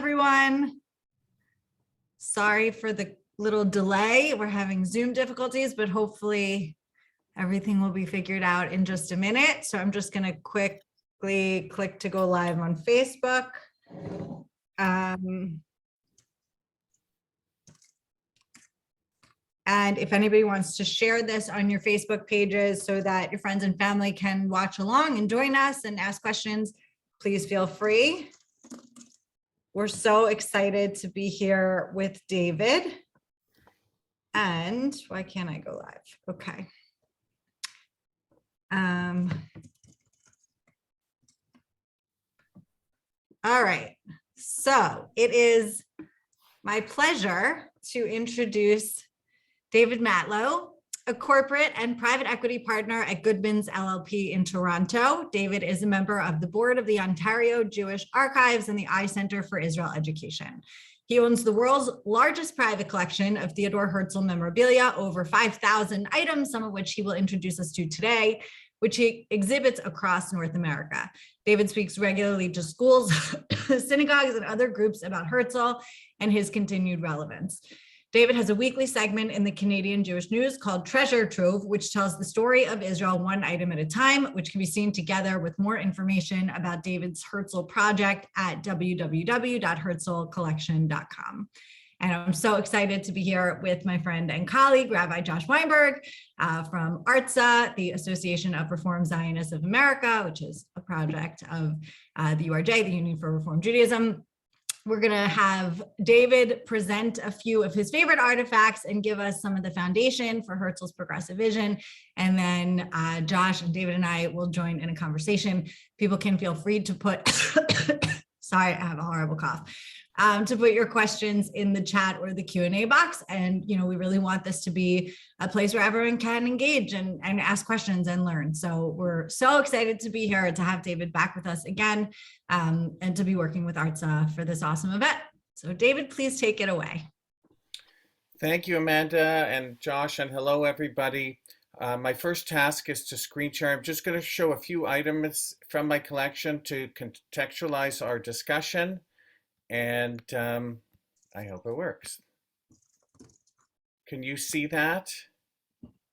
everyone. Sorry for the little delay. We're having Zoom difficulties, but hopefully everything will be figured out in just a minute. So I'm just going to quickly click to go live on Facebook. And if anybody wants to share this on your Facebook pages so that your friends and family can watch along and join us and ask questions, please feel free. We're so excited to be here with David. And why can't I go live? Okay. All right. So it is my pleasure to introduce David Matlow, a corporate and private equity partner at Goodman's LLP in Toronto. David is a member of the board of the Ontario Jewish Archives and the I Center for Israel Education. He owns the world's largest private collection of Theodor Herzl memorabilia, over 5,000 items, some of which he will introduce us to today, which he exhibits across North America. David speaks regularly to schools, synagogues, and other groups about Herzl and his continued relevance. David has a weekly segment in the Canadian Jewish News called Treasure Trove, which tells the story of Israel one item at a time, which can be seen together with more information about David's Herzl project at www.herzlcollection.com. And I'm so excited to be here with my friend and colleague, Rabbi Josh Weinberg from ARZA, the Association of Reform Zionists of America, which is a project of the URJ, the Union for Reform Judaism. We're going to have David present a few of his favorite artifacts and give us some of the foundation for Herzl's progressive vision. And then Josh and David and I will join in a conversation. People can feel free to put, sorry, I have a horrible cough, to put your questions in the chat or the Q&A box. And, you know, we really want this to be a place where everyone can engage and ask questions and learn. So we're so excited to be here, to have David back with us again, and to be working with ARZA for this awesome event. So David, please take it away. Thank you, Amanda and Josh, and hello, everybody. My first task is to screen share. I'm just going to show a few items from my collection to contextualize our discussion. And I hope it works. Can you see that?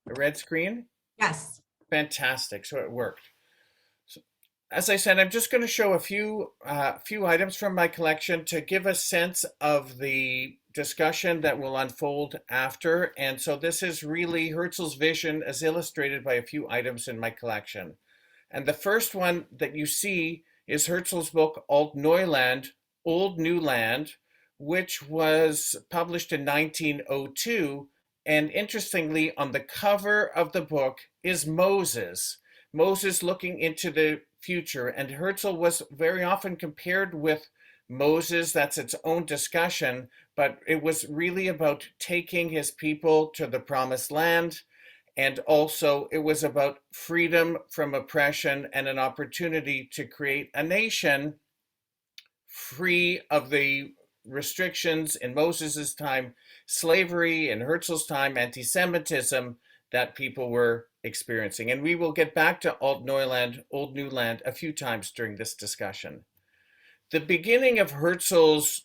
A red screen? Yes. Fantastic. So it worked. So, as I said, I'm just going to show a few items from my collection to give a sense of the discussion that will unfold after. And so this is really Herzl's vision as illustrated by a few items in my collection. And the first one that you see is Herzl's book, Alt Neuland, Old New Land, which was published in 1902. And interestingly, on the cover of the book is Moses looking into the future. And Herzl was very often compared with Moses. That's its own discussion, but it was really about taking his people to the promised land. And also it was about freedom from oppression and an opportunity to create a nation free of the restrictions in Moses's time, slavery, in Herzl's time, anti-Semitism that people were experiencing. And we will get back to Alt Neuland, Old New Land a few times during this discussion. The beginning of Herzl's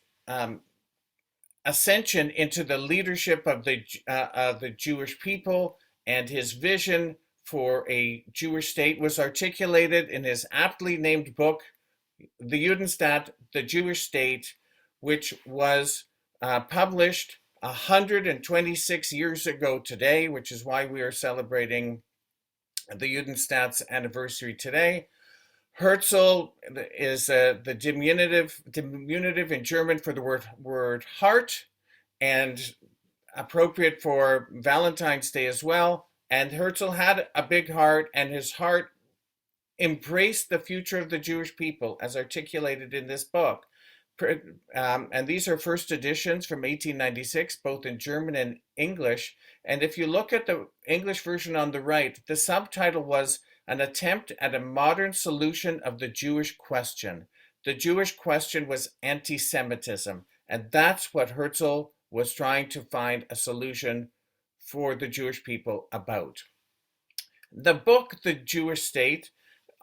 ascension into the leadership of the Jewish people and his vision for a Jewish state was articulated in his aptly named book, the Judenstaat, the Jewish State, which was published 126 years ago today, which is why we are celebrating the Judenstaat's anniversary today. Herzl is the diminutive in German for the word heart, and appropriate for Valentine's Day as well. And Herzl had a big heart, and his heart embraced the future of the Jewish people as articulated in this book. And these are first editions from 1896, both in German and English. And if you look at the English version on the right, the subtitle was An Attempt at a Modern Solution of the Jewish Question. The Jewish question was anti-Semitism, and that's what Herzl was trying to find a solution for the Jewish people about. The book, The Jewish State,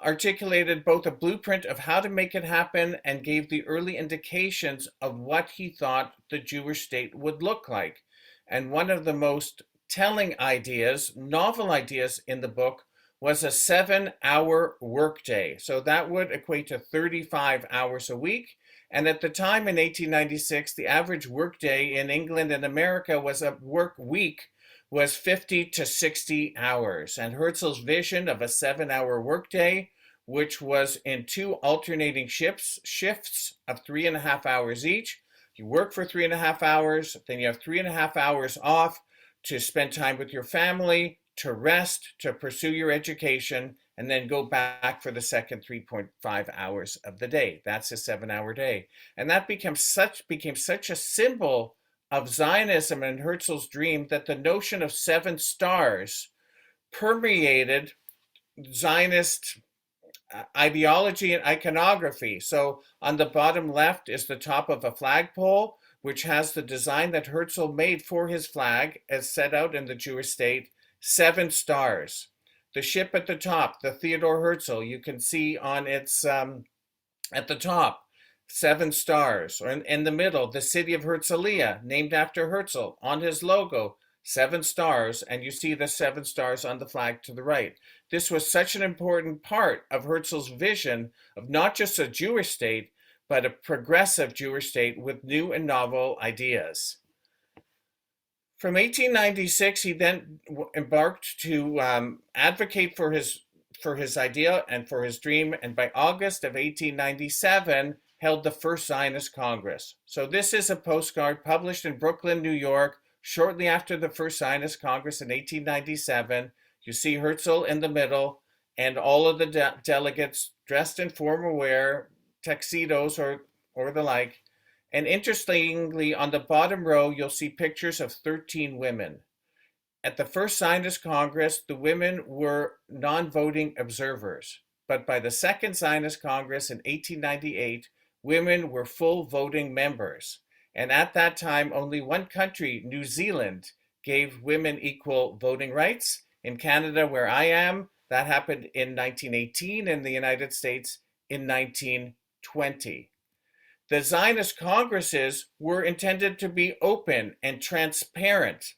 articulated both a blueprint of how to make it happen and gave the early indications of what he thought the Jewish state would look like. And one of the most telling ideas, novel ideas in the book, was a 7-hour workday. So that would equate to 35 hours a week. And at the time in 1896, the average workday in England and America was a work week was 50 to 60 hours. And Herzl's vision of a 7-hour workday, which was in 2 alternating shifts of 3.5 hours each. You work for 3.5 hours, then you have 3.5 hours off to spend time with your family, to rest, to pursue your education, and then go back for the second 3.5 hours of the day. That's a 7-hour day. And that became such a symbol of Zionism and Herzl's dream that the notion of 7 stars permeated Zionist ideology and iconography. So on the bottom left is the top of a flagpole, which has the design that Herzl made for his flag as set out in the Jewish state, 7 stars. The ship at the top, the Theodor Herzl, you can see on its, at the top, 7 stars. Or in the middle, the city of Herzliya, named after Herzl, on his logo, 7 stars, and you see the 7 stars on the flag to the right. This was such an important part of Herzl's vision of not just a Jewish state, but a progressive Jewish state with new and novel ideas. From 1896, he then embarked to advocate for his idea and for his dream, and by August of 1897, held the first Zionist Congress. So this is a postcard published in Brooklyn, New York, shortly after the first Zionist Congress in 1897. You see Herzl in the middle, and all of the delegates dressed in formal wear, tuxedos or the like. And interestingly, on the bottom row, you'll see pictures of 13 women. At the first Zionist Congress, the women were non-voting observers. But by the second Zionist Congress in 1898, women were full voting members. And at that time, only one country, New Zealand, gave women equal voting rights. In Canada, where I am, that happened in 1918, in the United States in 1920. The Zionist Congresses were intended to be open and transparent.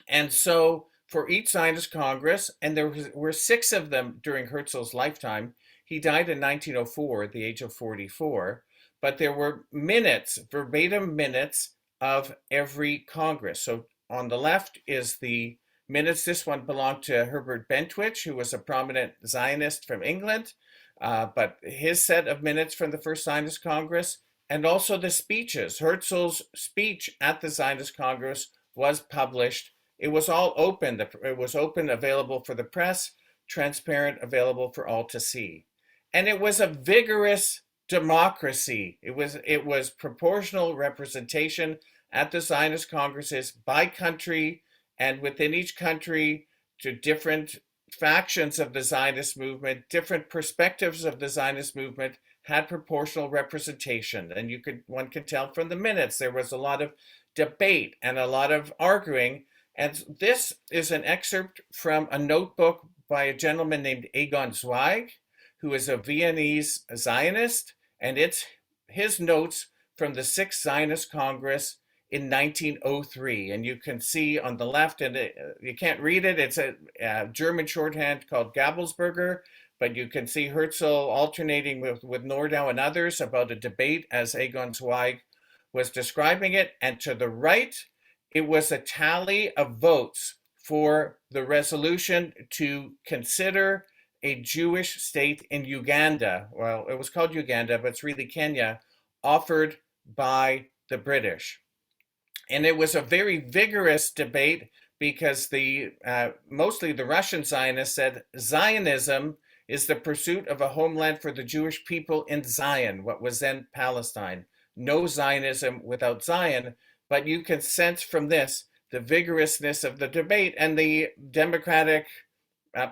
And so for each Zionist Congress, and there were 6 of them during Herzl's lifetime, he died in 1904 at the age of 44, but there were minutes, verbatim minutes of every Congress. So on the left is the minutes. This one belonged to Herbert Bentwich, who was a prominent Zionist from England, but his set of minutes from the first Zionist Congress, and also the speeches. Herzl's speech at the Zionist Congress was published. It was all open. It was open, available for the press, transparent, available for all to see. And it was a vigorous democracy. It was proportional representation at the Zionist Congresses by country, and within each country to different factions of the Zionist movement, different perspectives of the Zionist movement had proportional representation. And one could tell from the minutes, there was a lot of debate and a lot of arguing. And this is an excerpt from a notebook by a gentleman named Egon Zweig, who is a Viennese Zionist, and it's his notes from the 6th Zionist Congress in 1903. And you can see on the left, and you can't read it, it's a German shorthand called Gabelsberger, but you can see Herzl alternating with Nordau and others about a debate as Egon Zweig was describing it. And to the right, it was a tally of votes for the resolution to consider a Jewish state in Uganda. Well, it was called Uganda, but it's really Kenya, offered by the British. And it was a very vigorous debate because mostly the Russian Zionists said Zionism is the pursuit of a homeland for the Jewish people in Zion, what was then Palestine. No Zionism without Zion, but you can sense from this the vigorousness of the debate and the democratic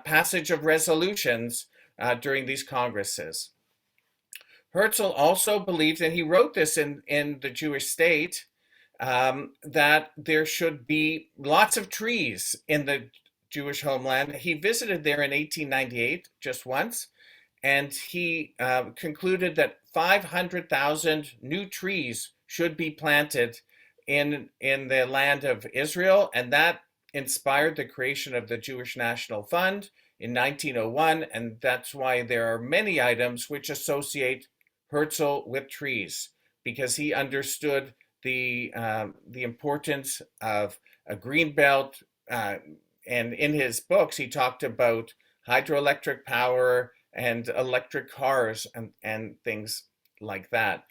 passage of resolutions during these congresses. Herzl also believed, and he wrote this in the Jewish state, that there should be lots of trees in the Jewish homeland. He visited there in 1898, just once, and he concluded that 500,000 new trees should be planted in the land of Israel, and that inspired the creation of the Jewish National Fund in 1901, and that's why there are many items which associate Herzl with trees, because he understood the importance of a green belt, and in his books he talked about hydroelectric power and electric cars and things like that.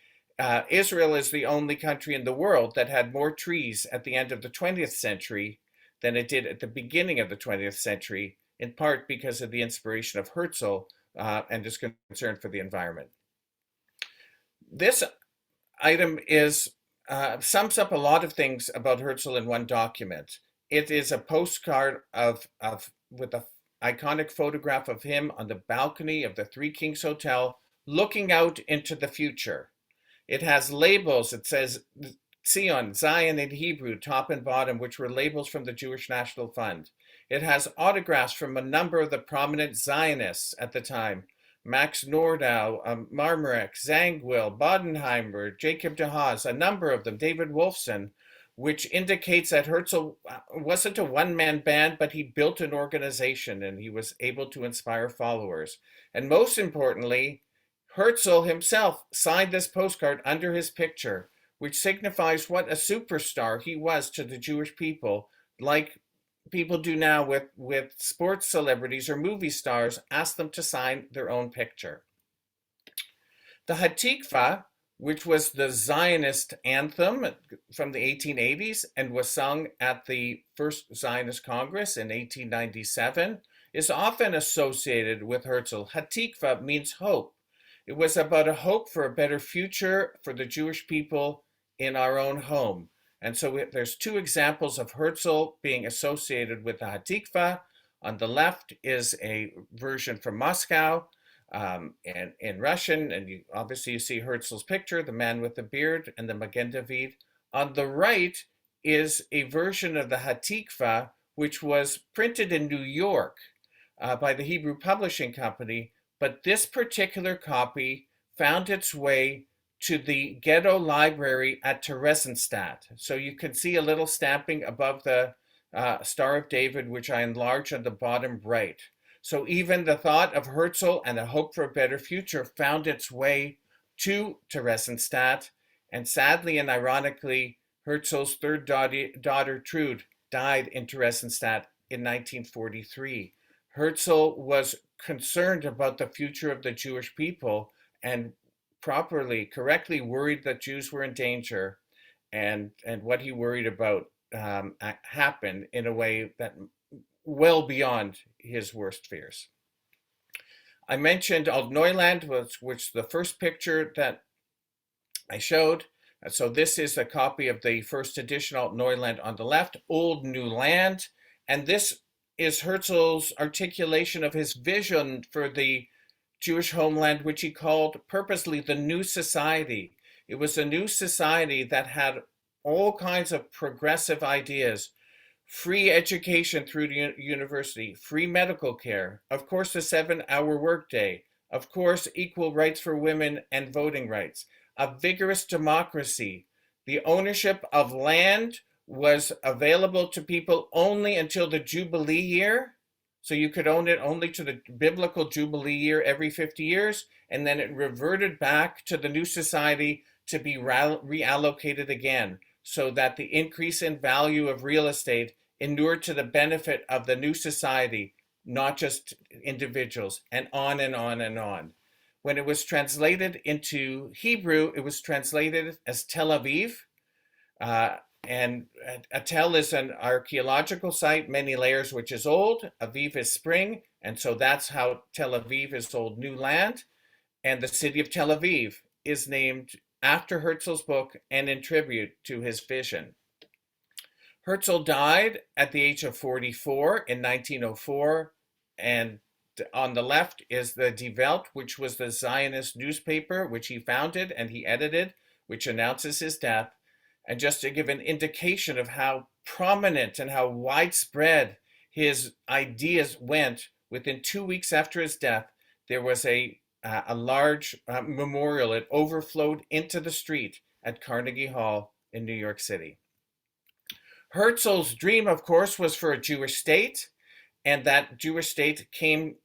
Israel is the only country in the world that had more trees at the end of the 20th century than it did at the beginning of the 20th century, in part because of the inspiration of Herzl and his concern for the environment. This item sums up a lot of things about Herzl in one document. It is a postcard with an iconic photograph of him on the balcony of the Three Kings Hotel, looking out into the future. It has labels. It says Zion, Zion in Hebrew, top and bottom, which were labels from the Jewish National Fund. It has autographs from a number of the prominent Zionists at the time: Max Nordau, Marmarek, Zangwill, Bodenheimer, Jacob de Haas, a number of them, David Wolfson, which indicates that Herzl wasn't a one-man band, but he built an organization and he was able to inspire followers. And most importantly, Herzl himself signed this postcard under his picture, which signifies what a superstar he was to the Jewish people, like people do now with sports celebrities or movie stars, ask them to sign their own picture. The Hatikvah, which was the Zionist anthem from the 1880s and was sung at the First Zionist Congress in 1897, is often associated with Herzl. Hatikvah means hope. It was about a hope for a better future for the Jewish people in our own home. And so there's two examples of Herzl being associated with the Hatikvah. On the left is a version from Moscow and in Russian, and obviously you see Herzl's picture, the man with the beard and the Magen David. On the right is a version of the Hatikvah, which was printed in New York by the Hebrew Publishing Company, but this particular copy found its way to the ghetto library at Theresienstadt. So you can see a little stamping above the Star of David, which I enlarged on the bottom right. So even the thought of Herzl and a hope for a better future found its way to Theresienstadt. And sadly and ironically, Herzl's third daughter, Trude, died in Theresienstadt in 1943. Herzl was concerned about the future of the Jewish people and correctly worried that Jews were in danger, and what he worried about happened in a way that well beyond his worst fears. I mentioned Alt-Neuland, which the first picture that I showed. So this is a copy of the first edition, Alt-Neuland on the left, Old New Land, and this is Herzl's articulation of his vision for the Jewish homeland, which he called purposely the New Society. It was a new society that had all kinds of progressive ideas: free education through the university, free medical care, of course the 7-hour workday, of course equal rights for women and voting rights, a vigorous democracy. The ownership of land was available to people only until the Jubilee year. So you could own it only to the biblical Jubilee year every 50 years, and then it reverted back to the new society to be reallocated again, so that the increase in value of real estate inured to the benefit of the new society, not just individuals, and on and on and on. When it was translated into Hebrew, it was translated as Tel Aviv. And Tel is an archaeological site, many layers, which is old. Aviv is spring. And so that's how Tel Aviv is Old New Land. And the city of Tel Aviv is named after Herzl's book and in tribute to his vision. Herzl died at the age of 44 in 1904. And on the left is the Die Welt, which was the Zionist newspaper, which he founded and he edited, which announces his death. And just to give an indication of how prominent and how widespread his ideas went, within 2 weeks after his death, there was a a large memorial. It overflowed into the street at Carnegie Hall in New York City. Herzl's dream, of course, was for a Jewish state, and that Jewish state came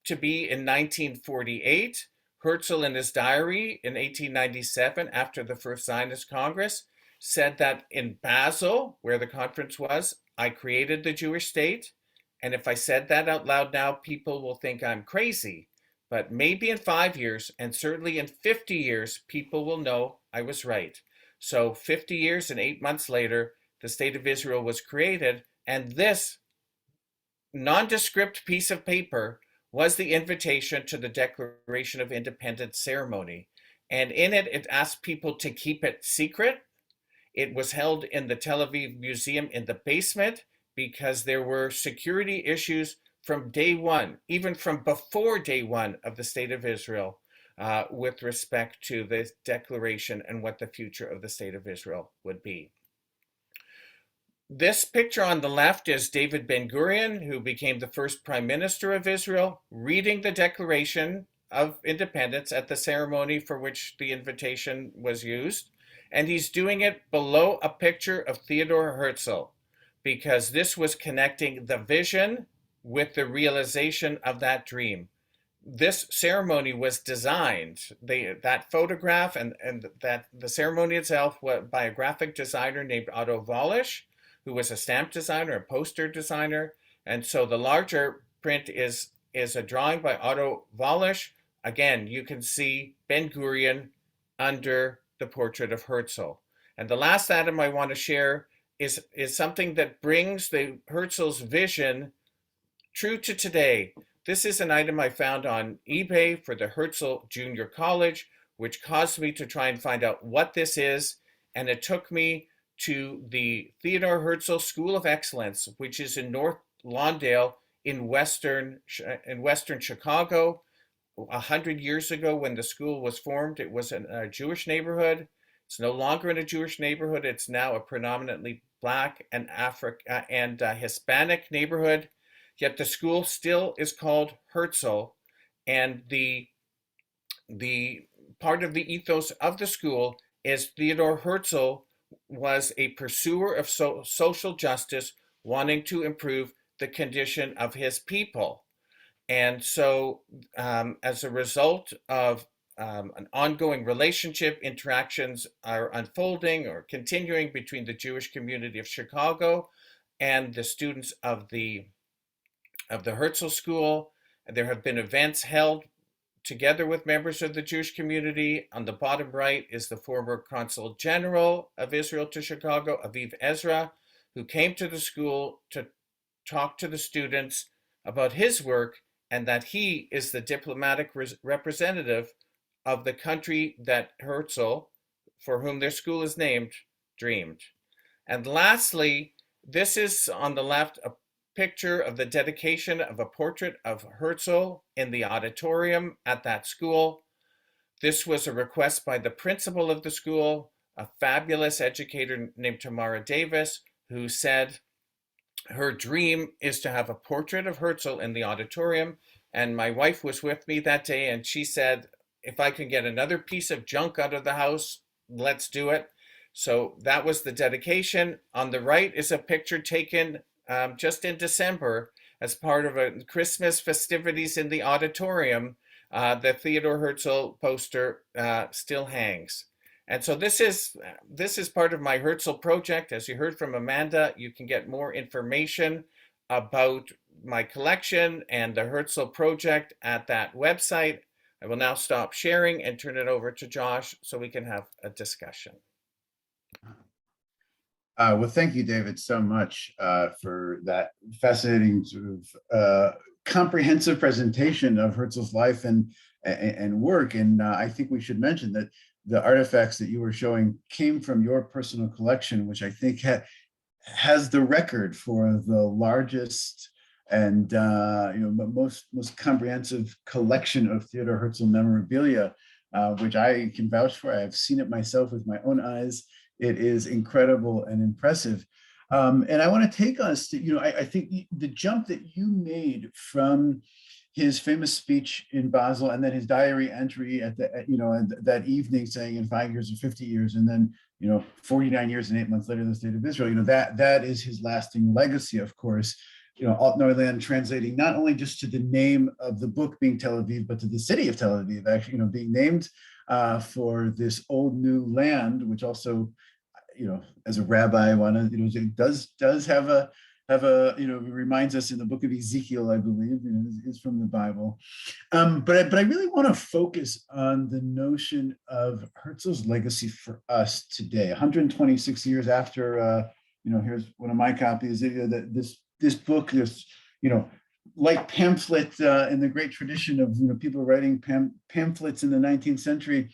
to be in 1948. Herzl, in his diary in 1897, after the First Zionist Congress, said that in Basel, where the conference was, I created the Jewish state. And if I said that out loud now, people will think I'm crazy. But maybe in 5 years, and certainly in 50 years, people will know I was right. So 50 years and 8 months later, the State of Israel was created, and this nondescript piece of paper was the invitation to the Declaration of Independence ceremony. And in it, it asked people to keep it secret. It was held in the Tel Aviv Museum in the basement because there were security issues from day one, even from before day one of the State of Israel, with respect to the declaration and what the future of the State of Israel would be. This picture on the left is David Ben-Gurion, who became the first prime minister of Israel, reading the Declaration of Independence at the ceremony for which the invitation was used. And he's doing it below a picture of Theodor Herzl, because this was connecting the vision with the realization of that dream. This ceremony was designed, that photograph and that the ceremony itself was by a graphic designer named Otto Wallisch, who was a stamp designer, a poster designer. And so the larger print is a drawing by Otto Wallisch. Again, you can see Ben-Gurion under the portrait of Herzl. And the last item I want to share is something that brings the Herzl's vision true to today. This is an item I found on eBay for the Herzl Junior College, which caused me to try and find out what this is. And it took me to the Theodor Herzl School of Excellence, which is in North Lawndale in western Chicago. 100 years ago, when the school was formed, it was in a Jewish neighborhood. It's no longer in a Jewish neighborhood. It's now a predominantly Black and Hispanic neighborhood. Yet the school still is called Herzl, and the part of the ethos of the school is Theodor Herzl was a pursuer of social justice, wanting to improve the condition of his people. And so as a result of an ongoing relationship, interactions are unfolding or continuing between the Jewish community of Chicago and the students of the Herzl School. There have been events held together with members of the Jewish community. On the bottom right is the former Consul General of Israel to Chicago, Aviv Ezra, who came to the school to talk to the students about his work, and that he is the diplomatic representative of the country that Herzl, for whom their school is named, dreamed. And lastly, this is on the left a picture of the dedication of a portrait of Herzl in the auditorium at that school. This was a request by the principal of the school, a fabulous educator named Tamara Davis, who said her dream is to have a portrait of Herzl in the auditorium. And my wife was with me that day, and she said, if I can get another piece of junk out of the house, let's do it. So that was the dedication. On the right is a picture taken just in December as part of a Christmas festivities in the auditorium. The Theodor Herzl poster still hangs. And so this is part of my Herzl project. As you heard from Amanda, you can get more information about my collection and the Herzl project at that website. I will now stop sharing and turn it over to Josh so we can have a discussion. Well, thank you, David, so much for that fascinating sort of comprehensive presentation of Herzl's life and work. And I think we should mention that the artifacts that you were showing came from your personal collection, which I think has the record for the largest and most comprehensive collection of Theodor Herzl memorabilia, which I can vouch for. I've seen it myself with my own eyes. It is incredible and impressive. And I want to take us to, I think the jump that you made from his famous speech in Basel, and then his diary entry at that evening saying in 5 years or 50 years, and then 49 years and 8 months later, the state of Israel. That is his lasting legacy, of course. Alt Neuland translating not only just to the name of the book being Tel Aviv, but to the city of Tel Aviv, actually, being named for this old new land, which also, as a rabbi, I want to, does have a reminds us in the book of Ezekiel, I believe, is from the Bible. But I really want to focus on the notion of Herzl's legacy for us today, 126 years after. Here's one of my copies. This book, this like pamphlet in the great tradition of people writing pamphlets in the 19th century.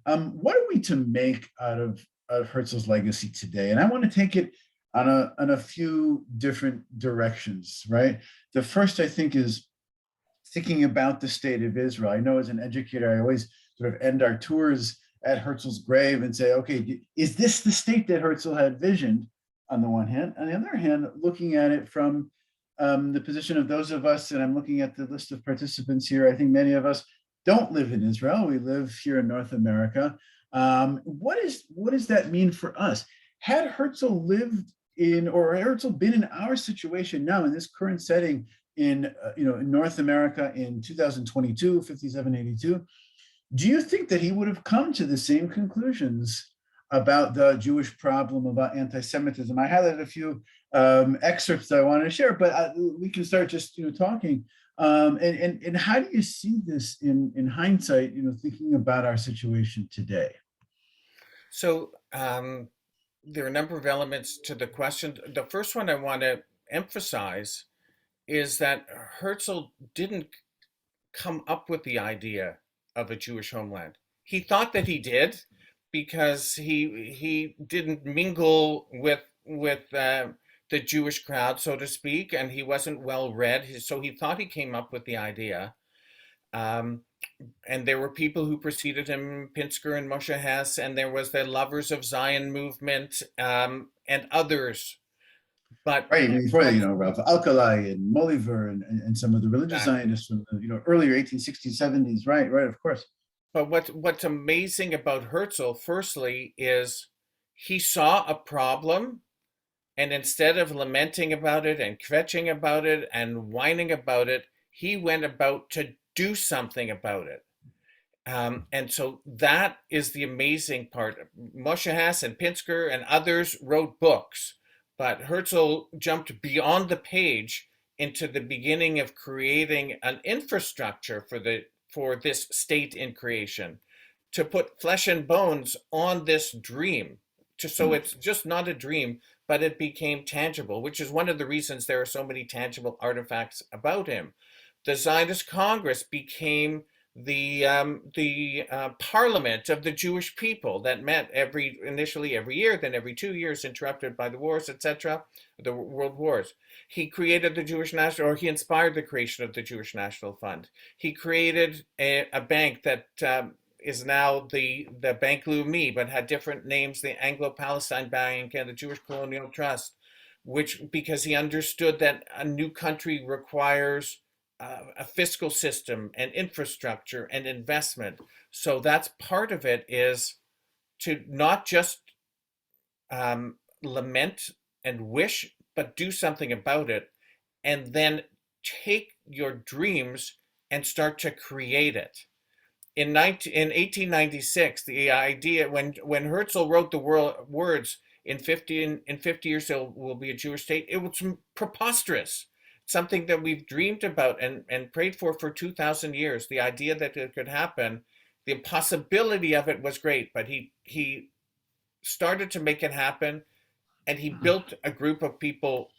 What are we to make out of Herzl's legacy today? And I want to take it on a few different directions, right? The first, I think, is thinking about the state of Israel. I know as an educator, I always sort of end our tours at Herzl's grave and say, okay, is this the state that Herzl had visioned on the one hand? On the other hand, looking at it from the position of those of us, and I'm looking at the list of participants here, I think many of us don't live in Israel. We live here in North America. What does that mean for us? Had Herzl lived in, or Herzl been in our situation now in this current setting in North America in 2022, 5782, do you think that he would have come to the same conclusions about the Jewish problem, about anti-Semitism? I highlighted a few excerpts that I wanted to share, but we can start just talking. And how do you see this in hindsight? Thinking about our situation today. So there are a number of elements to the question. The first one I want to emphasize is that Herzl didn't come up with the idea of a Jewish homeland. He thought that he did, because he didn't mingle with the Jewish crowd, so to speak, and he wasn't well read. So he thought he came up with the idea. And there were people who preceded him, Pinsker and Moshe Hess, and there was the Lovers of Zion movement and others. But right, before that, Rav Alkalai and Moliver and some of the religious Zionists from the earlier 1860s, 70s. Right, of course. But what's amazing about Herzl, firstly, is he saw a problem, and instead of lamenting about it and kvetching about it and whining about it, he went about to do something about it. And so that is the amazing part. Moshe Hess and Pinsker and others wrote books, but Herzl jumped beyond the page into the beginning of creating an infrastructure for this state in creation, to put flesh and bones on this dream, so it's just not a dream, but it became tangible, which is one of the reasons there are so many tangible artifacts about him. The Zionist Congress became the parliament of the Jewish people that met initially every year, then every 2 years, interrupted by the wars, etc., the world wars. He created the Jewish National, or he inspired the creation of the Jewish National Fund. He created a bank that is now the Bank Leumi, but had different names, the Anglo-Palestine Bank and the Jewish Colonial Trust, because he understood that a new country requires a fiscal system and infrastructure and investment. So that's part of it, is to not just lament and wish, but do something about it, and then take your dreams and start to create it. In 1896, the idea, when Herzl wrote the words, in 50 years there will be a Jewish state, it was preposterous. Something that we've dreamed about and prayed for 2,000 years. The idea that it could happen, the possibility of it was great, but he started to make it happen, and he built a group of people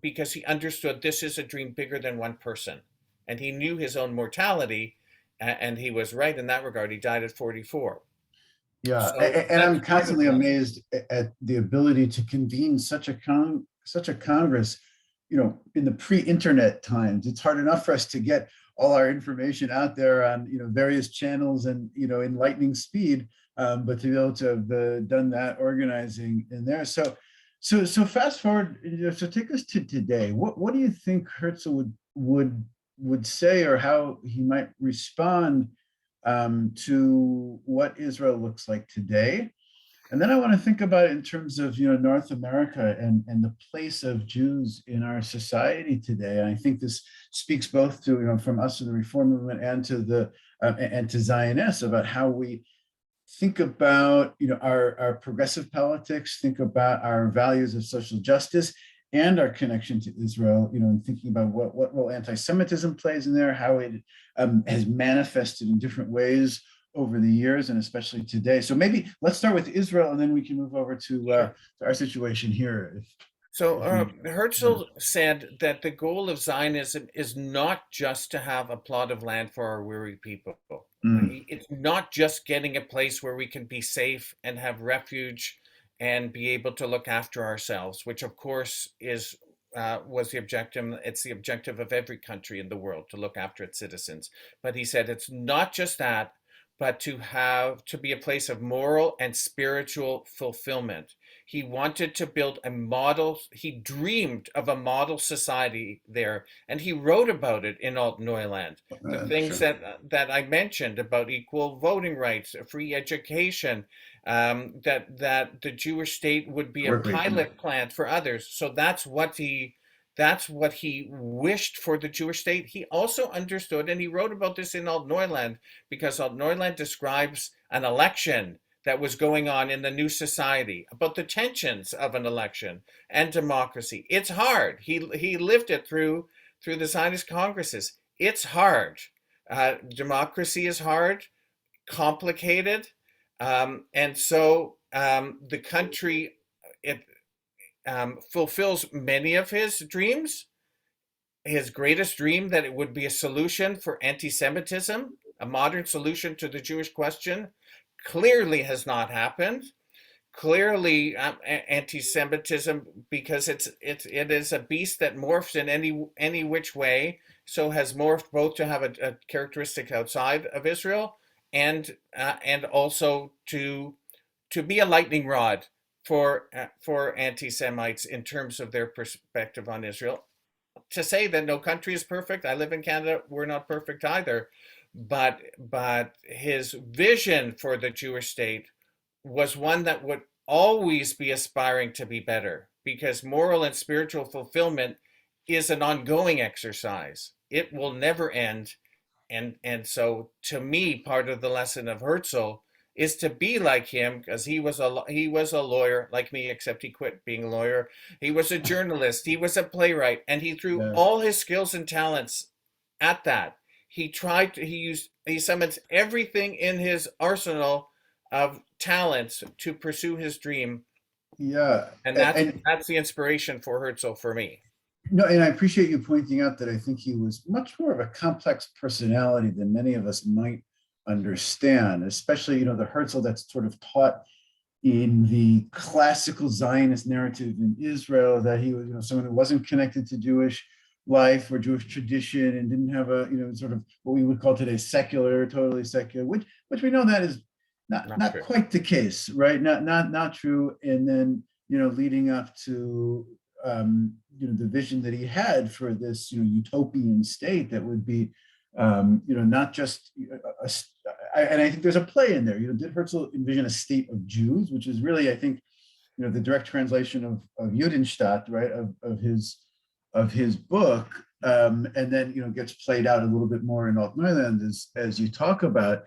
because he understood this is a dream bigger than one person, and he knew his own mortality, and he was right in that regard. He died at 44. Yeah, So and I'm constantly amazed at the ability to convene such a Congress, in the pre-internet times. It's hard enough for us to get all our information out there on, various channels and, in lightning speed, but to be able to have done that organizing in there. So fast forward, so take us to today. What do you think Herzl would would say, or how he might respond to what Israel looks like today. And then I want to think about it in terms of, North America and the place of Jews in our society today. And I think this speaks both to, from us in the Reform movement and to Zionists, about how we think about, our progressive politics, think about our values of social justice and our connection to Israel, and thinking about what role anti-Semitism plays in there, how it has manifested in different ways over the years, and especially today. So maybe let's start with Israel, and then we can move over to our situation here. So Herzl said that the goal of Zionism is not just to have a plot of land for our weary people. It's not just getting a place where we can be safe and have refuge and be able to look after ourselves, which of course was the objective. It's the objective of every country in the world, to look after its citizens. But he said it's not just that, but to be a place of moral and spiritual fulfillment. He wanted to build a model. He dreamed of a model society there, and he wrote about it in Alt Neuland. The things that I mentioned about equal voting rights, free education, that the Jewish state would be a pilot plant for others. So that's what he wished for the Jewish state. He also understood, and he wrote about this in Alt Neuland, because Alt Neuland describes an election that was going on in the new society, about the tensions of an election and democracy. It's hard. He lived it through the Zionist congresses. It's hard. Democracy is hard, complicated, and so the country fulfills many of his dreams. His greatest dream, that it would be a solution for anti-Semitism, a modern solution to the Jewish question, clearly has not happened. Clearly, anti-Semitism, because it is a beast that morphs in any which way, so has morphed both to have a characteristic outside of Israel and also to be a lightning rod for anti-Semites in terms of their perspective on Israel. To say that no country is perfect, I live in Canada, we're not perfect either, but his vision for the Jewish state was one that would always be aspiring to be better, because moral and spiritual fulfillment is an ongoing exercise. It will never end. And so to me, part of the lesson of Herzl is to be like him, because he was a lawyer like me, except he quit being a lawyer. He was a journalist, he was a playwright, and he threw all his skills and talents at that. He summons everything in his arsenal of talents to pursue his dream. Yeah. And that's the inspiration for Herzl for me. No, and I appreciate you pointing out that I think he was much more of a complex personality than many of us might understand, especially, the Herzl that's sort of taught in the classical Zionist narrative in Israel, that he was, someone who wasn't connected to Jewish life or Jewish tradition and didn't have a, sort of what we would call today totally secular, which we know that is not quite the case, right? Not true. And then, leading up to, the vision that he had for this, utopian state that would be, not just, and I think there's a play in there. Did Herzl envision a state of Jews, which is really, I think, the direct translation of Judenstaat, right, of his book, and then gets played out a little bit more in Alt Neuland as you talk about.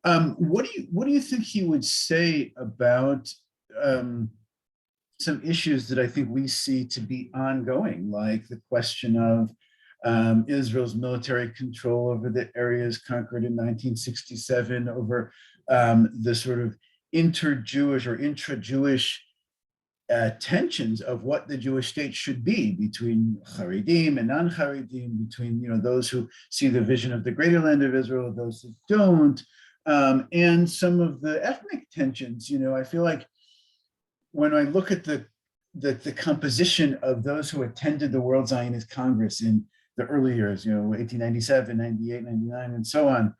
What do you think he would say about some issues that I think we see to be ongoing, like the question of Israel's military control over the areas conquered in 1967, over the sort of inter-Jewish or intra-Jewish tensions of what the Jewish state should be between Haredim and non-Haredim, between those who see the vision of the greater land of Israel, those that don't, and some of the ethnic tensions. I feel like when I look at the composition of those who attended the World Zionist Congress in the early years, 1897, 98, 99, and so on.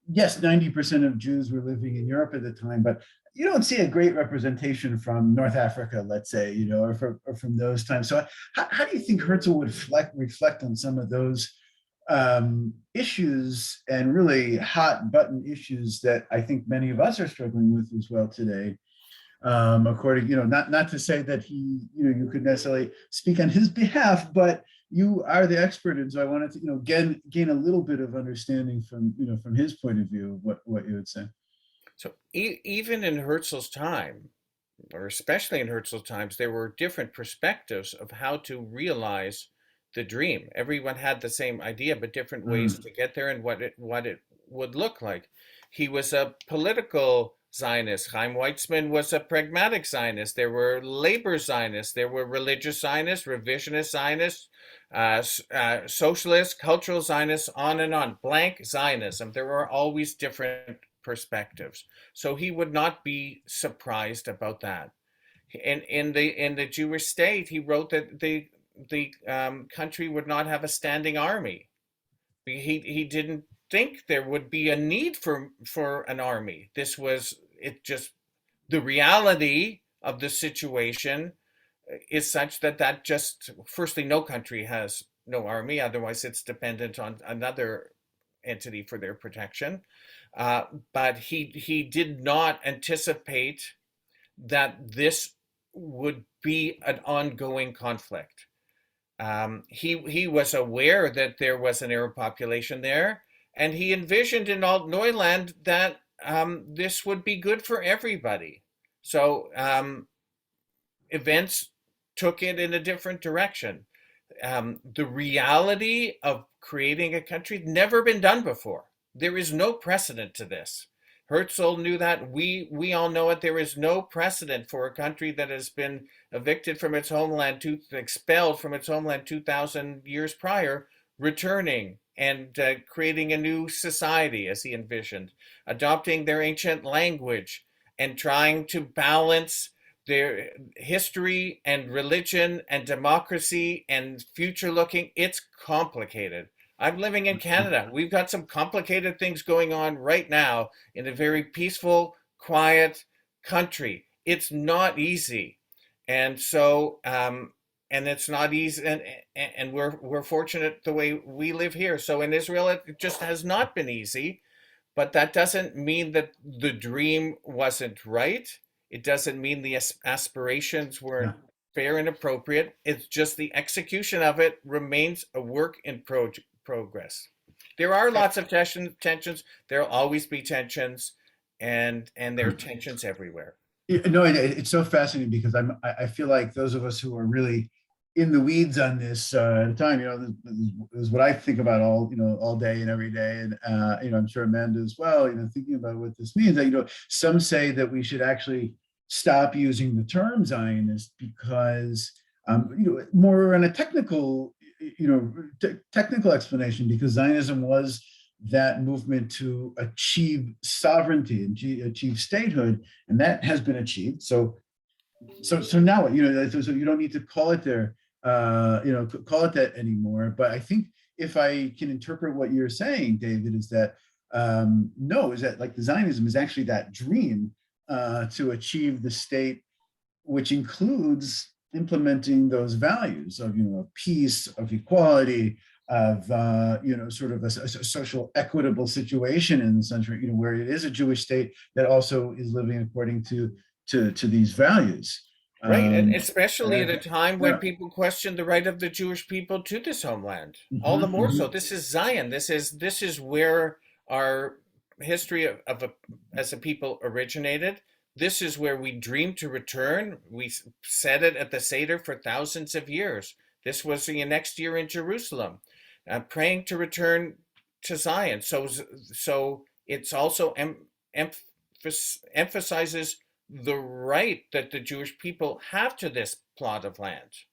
Yes, 90% of Jews were living in Europe at the time, but you don't see a great representation from North Africa, let's say, or from those times. So how do you think Herzl would reflect on some of those issues and really hot button issues that I think many of us are struggling with as well today. According, not to say that he, you could necessarily speak on his behalf, but you are the expert, and so I wanted to, gain a little bit of understanding from, from his point of view, what you would say. So even in Herzl's time, or especially in Herzl's times, there were different perspectives of how to realize the dream. Everyone had the same idea, but different ways to get there and what it would look like. He was a political Zionist. Chaim Weizmann was a pragmatic Zionist. There were labor Zionists. There were religious Zionists, revisionist Zionists, socialists, cultural Zionists, on and on. Blank Zionism. There were always different perspectives. So he would not be surprised about that. In the Jewish state, he wrote that the country would not have a standing army. He didn't think there would be a need for an army. This was just the reality of the situation is such that just, firstly, no country has no army, otherwise it's dependent on another entity for their protection. But he did not anticipate that this would be an ongoing conflict. He was aware that there was an Arab population there, and he envisioned in Alt Neuland that this would be good for everybody. So events took it in a different direction. The reality of creating a country had never been done before. There is no precedent to this. Herzl knew that. We all know it. There is no precedent for a country that has been evicted from its homeland, expelled from its homeland 2,000 years prior, returning and creating a new society, as he envisioned, adopting their ancient language and trying to balance their history and religion and democracy and future looking. It's complicated. I'm living in Canada. We've got some complicated things going on right now in a very peaceful, quiet country. It's not easy. And so, and it's not easy. And we're fortunate the way we live here. So in Israel, it just has not been easy. But that doesn't mean that the dream wasn't right. It doesn't mean the aspirations weren't fair and appropriate. It's just the execution of it remains a work in progress. There are lots of tensions. There'll always be tensions, and there are tensions everywhere. It's so fascinating because I feel like those of us who are really in the weeds on this at a time, this is what I think about all day and every day, and I'm sure Amanda as well. Thinking about what this means. Some say that we should actually stop using the term Zionist because more on a technical technical explanation, because Zionism was that movement to achieve sovereignty and achieve statehood, and that has been achieved. So now, so you don't need to call it call it that anymore. But I think if I can interpret what you're saying, David, is that like the Zionism is actually that dream to achieve the state, which includes implementing those values of peace, of equality, of sort of a social equitable situation in the sense where it is a Jewish state that also is living according to these values. Right, and especially at a time when people question the right of the Jewish people to this homeland. All the more so. This is Zion. This is where our history as a people originated. This is where we dreamed to return. We said it at the Seder for thousands of years. This was the next year in Jerusalem, praying to return to Zion. So it's also emphasizes the right that the Jewish people have to this plot of land.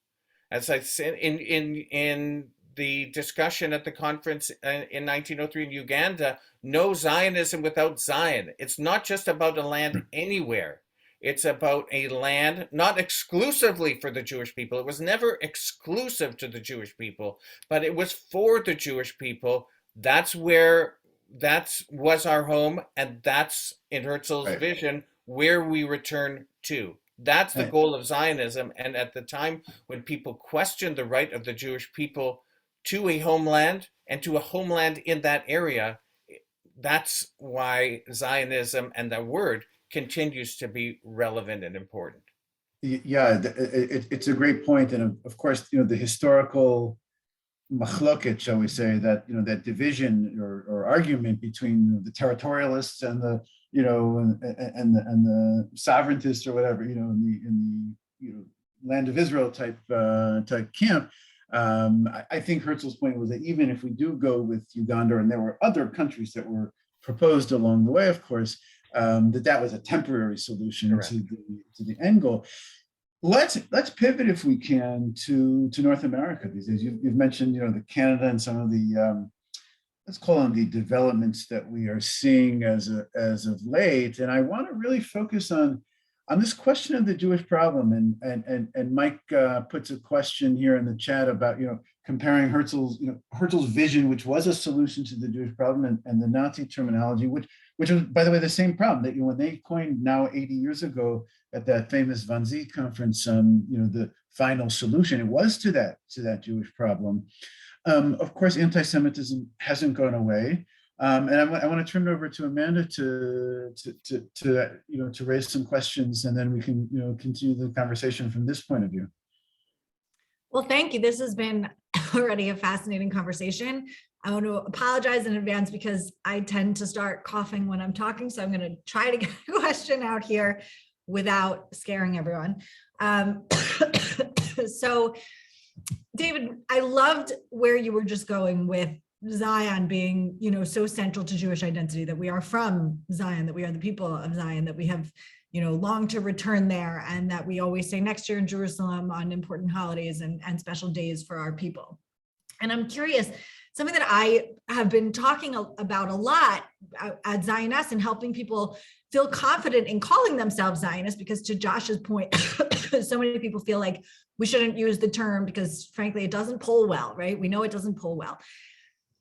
As I said in the discussion at the conference in 1903 in Uganda, no Zionism without Zion. It's not just about a land anywhere. It's about a land not exclusively for the Jewish people. It was never exclusive to the Jewish people, but it was for the Jewish people. That was our home, and that's in Herzl's vision where we return to. That's the goal of Zionism. And at the time when people questioned the right of the Jewish people to a homeland and to a homeland in that area. That's why Zionism and the word continues to be relevant and important. Yeah, it's a great point. And of course, the historical machloket, shall we say, that that division or argument between the territorialists and the and the sovereigntists or whatever, in the land of Israel type camp. I think Herzl's point was that even if we do go with Uganda, and there were other countries that were proposed along the way, of course, that was a temporary solution to the end goal. Let's pivot, if we can, to North America these days. You've mentioned the Canada and some of the let's call them the developments that we are seeing as of late, and I want to really focus on this question of the Jewish problem. And Mike puts a question here in the chat about comparing Herzl's vision, which was a solution to the Jewish problem, and the Nazi terminology, which was, by the way, the same problem that when they coined now 80 years ago at that famous Wannsee conference, the final solution, it was to that Jewish problem. Of course, anti-Semitism hasn't gone away. And I want to turn it over to Amanda to raise some questions, and then we can continue the conversation from this point of view. Well, thank you. This has been already a fascinating conversation. I want to apologize in advance because I tend to start coughing when I'm talking, so I'm going to try to get a question out here without scaring everyone. So, David, I loved where you were just going with Zion being, so central to Jewish identity, that we are from Zion, that we are the people of Zion, that we have, longed to return there, and that we always say next year in Jerusalem on important holidays and special days for our people. And I'm curious, something that I have been talking about a lot at Zionist and helping people feel confident in calling themselves Zionists, because to Josh's point, so many people feel like we shouldn't use the term because frankly, it doesn't poll well, right? We know it doesn't poll well.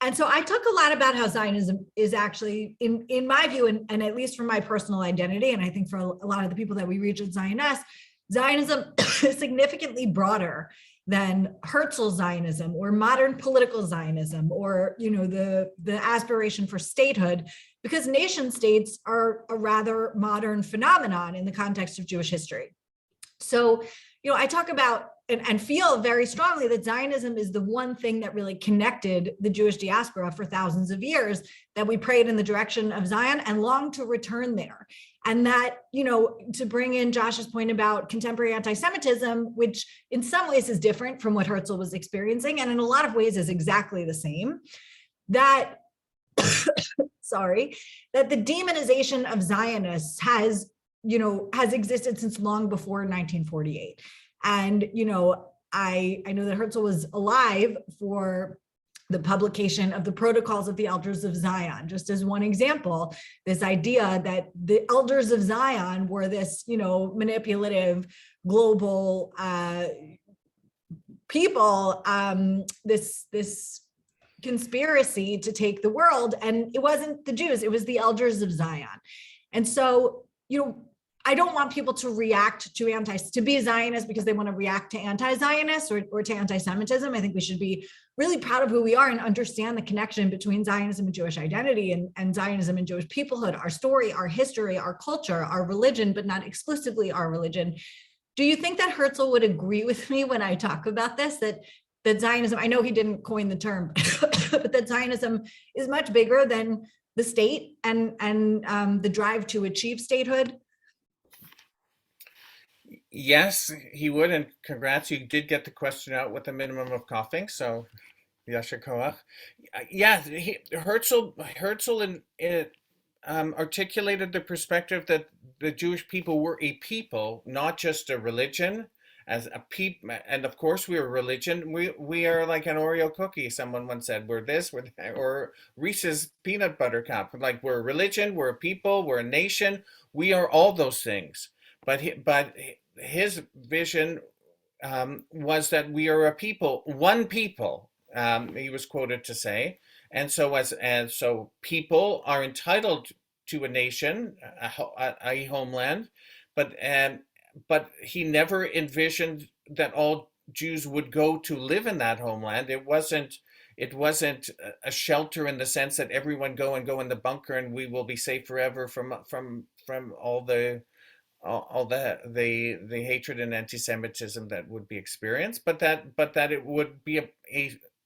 And so I talk a lot about how Zionism is actually, in my view, and at least for my personal identity, and I think for a lot of the people that we reach at Zionist, Zionism is significantly broader than Herzl Zionism or modern political Zionism or the aspiration for statehood, because nation states are a rather modern phenomenon in the context of Jewish history. So, I talk about and feel very strongly that Zionism is the one thing that really connected the Jewish diaspora for thousands of years, that we prayed in the direction of Zion and longed to return there. And that, to bring in Josh's point about contemporary anti-Semitism, which in some ways is different from what Herzl was experiencing, and in a lot of ways is exactly the same, that, that the demonization of Zionists has existed since long before 1948. And, I know that Herzl was alive for the publication of the Protocols of the Elders of Zion, just as one example, this idea that the Elders of Zion were this, manipulative global people, this conspiracy to take the world. And it wasn't the Jews, it was the Elders of Zion. And so, I don't want people to react to be Zionist because they want to react to anti-Zionist or to anti-Semitism. I think we should be really proud of who we are and understand the connection between Zionism and Jewish identity, and Zionism and Jewish peoplehood, our story, our history, our culture, our religion, but not exclusively our religion. Do you think that Herzl would agree with me when I talk about this, that Zionism, I know he didn't coin the term, but that Zionism is much bigger than the state and the drive to achieve statehood? Yes, he would, and congrats, you did get the question out with a minimum of coughing, so yasher koach. Yeah, Herzl articulated the perspective that the Jewish people were a people, not just a religion. As a people, and of course we are a religion. We are like an Oreo cookie. Someone once said, "We're this, we're that," or Reese's peanut butter cup. Like, we're a religion, we're a people, we're a nation. We are all those things. But his vision was that we are a people, one people. He was quoted to say, and so people are entitled to a nation, a homeland, but he never envisioned that all Jews would go to live in that homeland. It wasn't It wasn't a shelter in the sense that everyone go in the bunker and we will be safe forever from all the hatred and anti-Semitism that would be experienced, but that it would be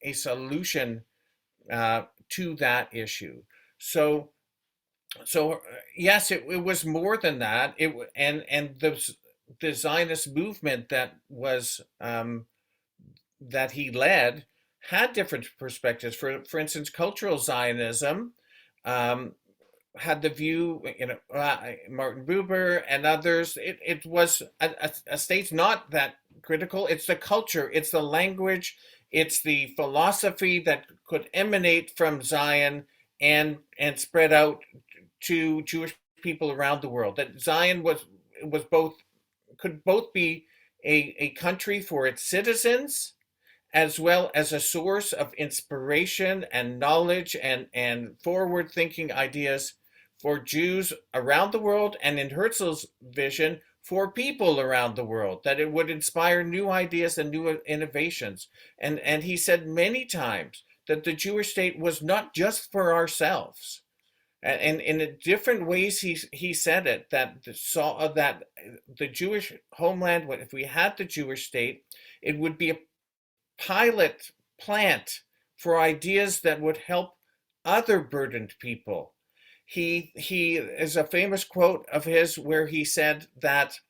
a solution to that issue. So yes, it was more than that. And the Zionist movement that he led had different perspectives. For instance, cultural Zionism had the view, Martin Buber and others. It was a state not that critical. It's the culture, it's the language, it's the philosophy that could emanate from Zion and spread out to Jewish people around the world. That Zion could both be a country for its citizens, as well as a source of inspiration and knowledge and forward-thinking ideas for Jews around the world, and in Herzl's vision, for people around the world, that it would inspire new ideas and new innovations. And he said many times that the Jewish state was not just for ourselves. And in different ways, he said it, that the Jewish homeland, if we had the Jewish state, it would be a pilot plant for ideas that would help other burdened people. He is a famous quote of his where he said that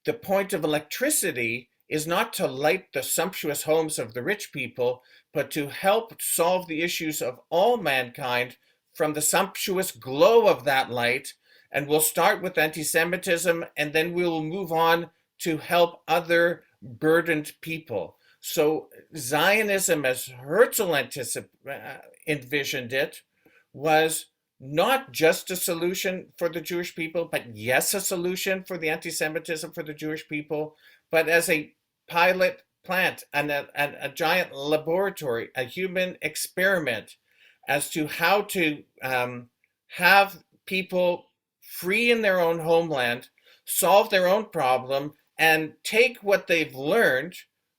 the point of electricity is not to light the sumptuous homes of the rich people, but to help solve the issues of all mankind from the sumptuous glow of that light. And we'll start with anti-Semitism, and then we'll move on to help other burdened people. So Zionism, as Herzl envisioned it, was not just a solution for the Jewish people, but yes, a solution for the anti-Semitism for the Jewish people, but as a pilot plant and a giant laboratory, a human experiment as to how to have people free in their own homeland, solve their own problem, and take what they've learned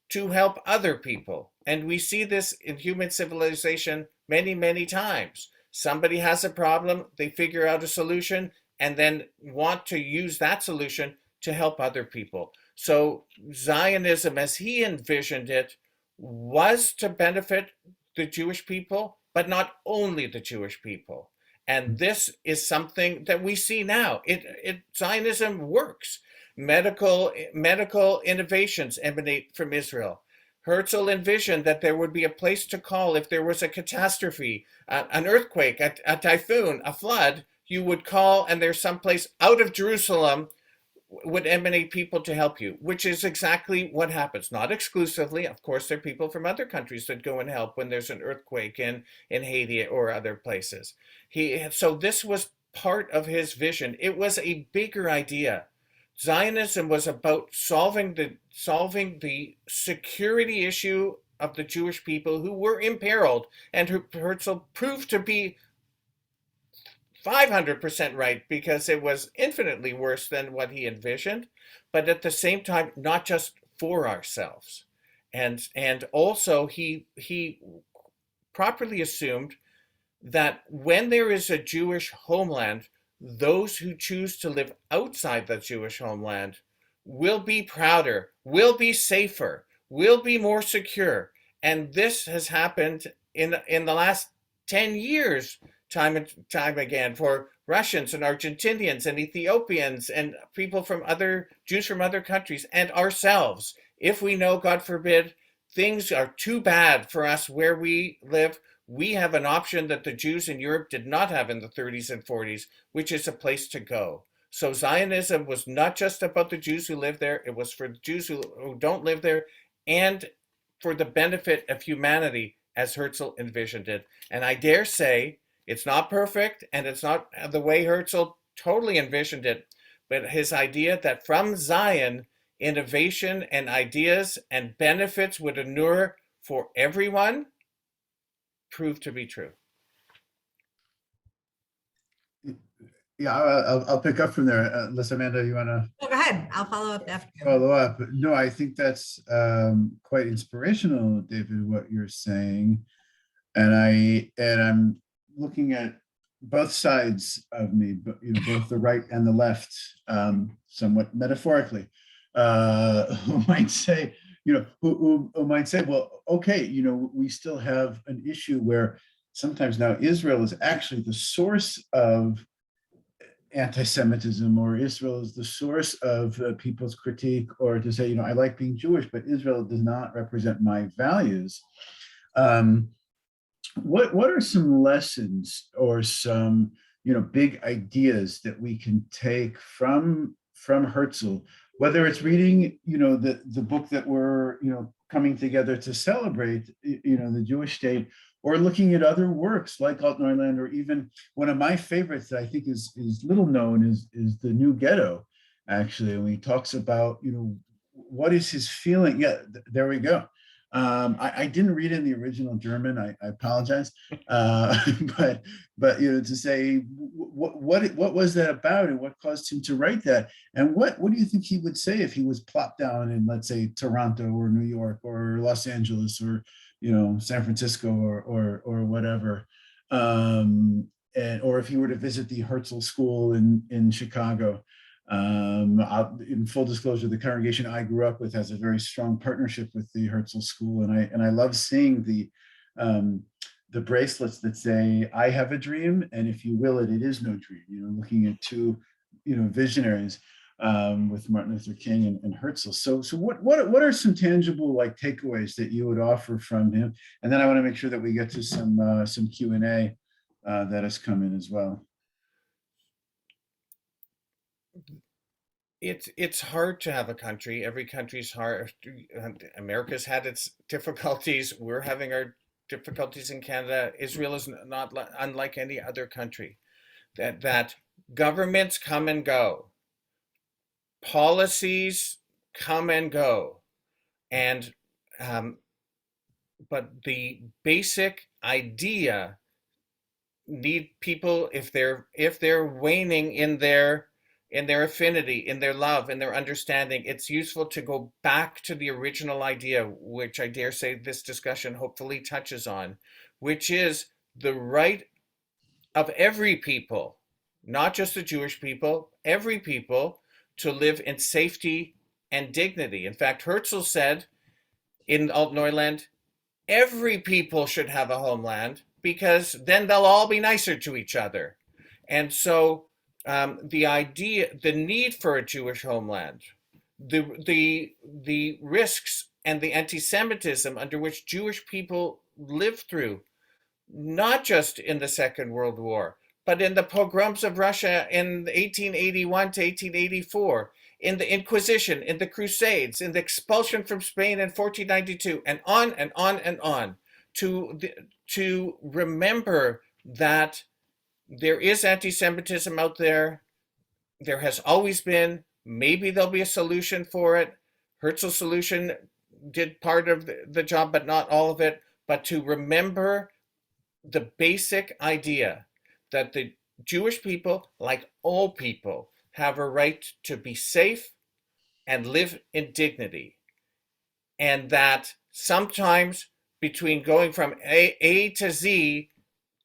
to help other people. And we see this in human civilization many, many times. Somebody has a problem, they figure out a solution, and then want to use that solution to help other people. So Zionism, as he envisioned it, was to benefit the Jewish people, but not only the Jewish people. And this is something that we see now. Zionism works. Medical innovations emanate from Israel. Herzl envisioned that there would be a place to call if there was a catastrophe, an earthquake, a typhoon, a flood. You would call, and there's some place out of Jerusalem would emanate people to help you, which is exactly what happens. Not exclusively. Of course, there are people from other countries that go and help when there's an earthquake in Haiti or other places. So this was part of his vision. It was a bigger idea. Zionism was about solving the security issue of the Jewish people who were imperiled, and Herzl proved to be 500% right, because it was infinitely worse than what he envisioned, but at the same time, not just for ourselves. And also he properly assumed that when there is a Jewish homeland, those who choose to live outside the Jewish homeland will be prouder, will be safer, will be more secure. And this has happened in the last 10 years, time and time again, for Russians and Argentinians and Ethiopians and people from Jews from other countries, and ourselves. If we know, God forbid, things are too bad for us where we live, we have an option that the Jews in Europe did not have in the 30s and 40s, which is a place to go. So Zionism was not just about the Jews who live there, it was for the Jews who don't live there, and for the benefit of humanity, as Herzl envisioned it. And I dare say, it's not perfect, and it's not the way Herzl totally envisioned it, but his idea that from Zion, innovation and ideas and benefits would inure for everyone proved to be true. Yeah, I'll pick up from there, unless Amanda, you want to Go ahead. I'll follow up after you. follow up. No, I think that's quite inspirational, David, what you're saying. And I'm looking at both sides of me, but both the right and the left, somewhat metaphorically, who might say, who might say, well, okay, we still have an issue where sometimes now Israel is actually the source of anti-Semitism, or Israel is the source of people's critique, or to say, I like being Jewish, but Israel does not represent my values. What are some lessons or some big ideas that we can take from Herzl, whether it's reading the book that we're coming together to celebrate the Jewish state, or looking at other works like Alt-Neuland, or even one of my favorites that I think is little known is The New Ghetto, actually, when he talks about what is his feeling. Yeah, there we go. I didn't read it in the original German. I apologize, but to say what was that about, and what caused him to write that, and what do you think he would say if he was plopped down in, let's say, Toronto or New York or Los Angeles or San Francisco or whatever, or if he were to visit the Herzl School in Chicago. In full disclosure, the congregation I grew up with has a very strong partnership with the Herzl School, and I love seeing the bracelets that say "I have a dream, and if you will it, it is no dream." Looking at two visionaries, with Martin Luther King and Herzl. So what are some tangible takeaways that you would offer from him? And then I want to make sure that we get to some Q&A that has come in as well. It's hard to have a country. Every country's hard. America's had its difficulties. We're having our difficulties in Canada. Israel is not unlike any other country. That governments come and go, policies come and go, and but the basic idea need people, if they're waning in their affinity, in their love, in their understanding, it's useful to go back to the original idea, which I dare say this discussion hopefully touches on, which is the right of every people, not just the Jewish people, every people, to live in safety and dignity. In fact, Herzl said in Alt-Neuland, every people should have a homeland, because then they'll all be nicer to each other. And so the need for a Jewish homeland, the risks and the anti-Semitism under which Jewish people lived through, not just in the Second World War, but in the pogroms of Russia in 1881 to 1884, in the Inquisition, in the Crusades, in the expulsion from Spain in 1492, and on and on and on, to remember that there is anti-Semitism out there. There has always been. Maybe there'll be a solution for it. Herzl's solution did part of the job, but not all of it. But to remember the basic idea that the Jewish people, like all people, have a right to be safe and live in dignity. And that sometimes between going from A to Z,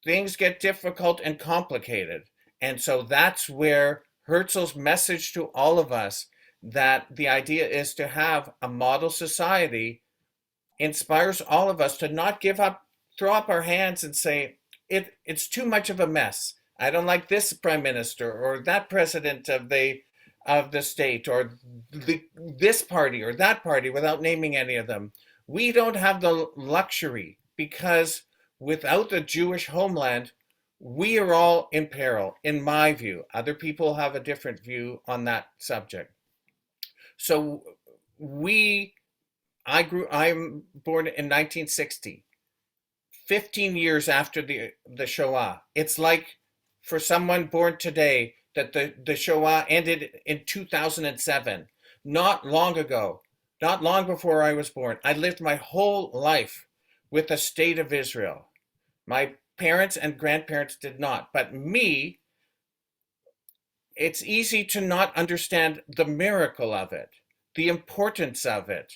things get difficult and complicated. And so that's where Herzl's message to all of us, that the idea is to have a model society, inspires all of us to not give up, throw up our hands and say, it's too much of a mess. I don't like this prime minister or that president of the state, or this party or that party, without naming any of them. We don't have the luxury, because without the Jewish homeland, we are all in peril, in my view. Other people have a different view on that subject. So I'm born in 1960, 15 years after the Shoah. It's like for someone born today that the Shoah ended in 2007, not long ago, not long before I was born. I lived my whole life with the state of Israel. My parents and grandparents did not, but me, it's easy to not understand the miracle of it, the importance of it,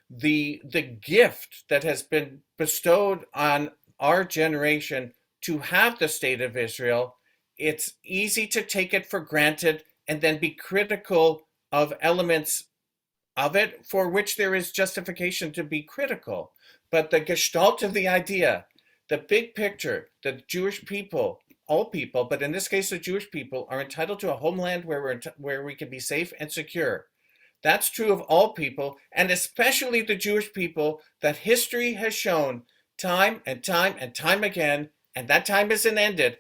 the gift that has been bestowed on our generation to have the state of Israel. It's easy to take it for granted and then be critical of elements of it for which there is justification to be critical. But the gestalt of the idea, the big picture, the Jewish people, all people, but in this case, the Jewish people, are entitled to a homeland where we can be safe and secure. That's true of all people, and especially the Jewish people that history has shown time and time and time again, and that time isn't ended.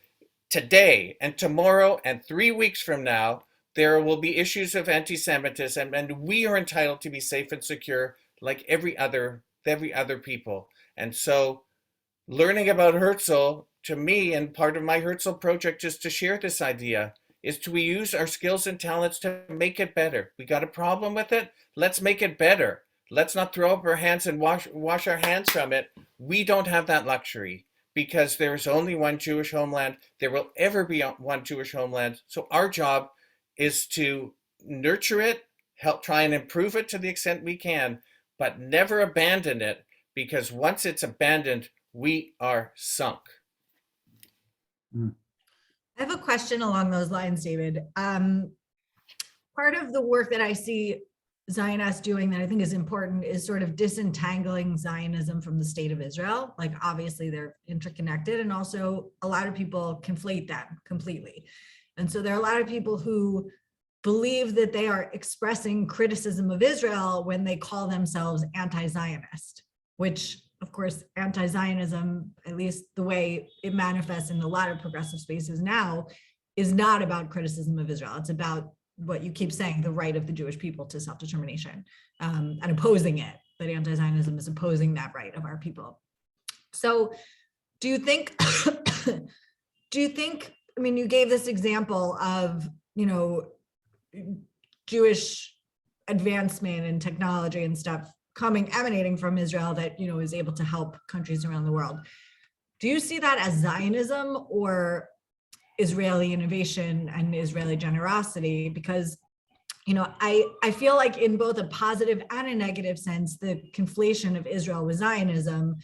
Today and tomorrow and 3 weeks from now, there will be issues of anti-Semitism, and we are entitled to be safe and secure like every other people. And so learning about Herzl, to me, and part of my Herzl project is to share this idea, is to use our skills and talents to make it better. We got a problem with it, let's make it better. Let's not throw up our hands and wash our hands from it. We don't have that luxury, because there is only one Jewish homeland. There will ever be one Jewish homeland. So our job is to nurture it, help try and improve it to the extent we can, but never abandon it, because once it's abandoned, we are sunk. I have a question along those lines, David. Part of the work that I see Zionists doing that I think is important is sort of disentangling Zionism from the state of Israel. Like, obviously they're interconnected, and also a lot of people conflate them completely. And so there are a lot of people who believe that they are expressing criticism of Israel when they call themselves anti-Zionist, which of course, anti-Zionism, at least the way it manifests in a lot of progressive spaces now, is not about criticism of Israel. It's about what you keep saying, the right of the Jewish people to self-determination, and opposing it, that anti-Zionism is opposing that right of our people. So do you think, I mean, you gave this example of, Jewish advancement in technology and stuff emanating from Israel that, is able to help countries around the world. Do you see that as Zionism or Israeli innovation and Israeli generosity? Because, I feel like in both a positive and a negative sense, the conflation of Israel with Zionism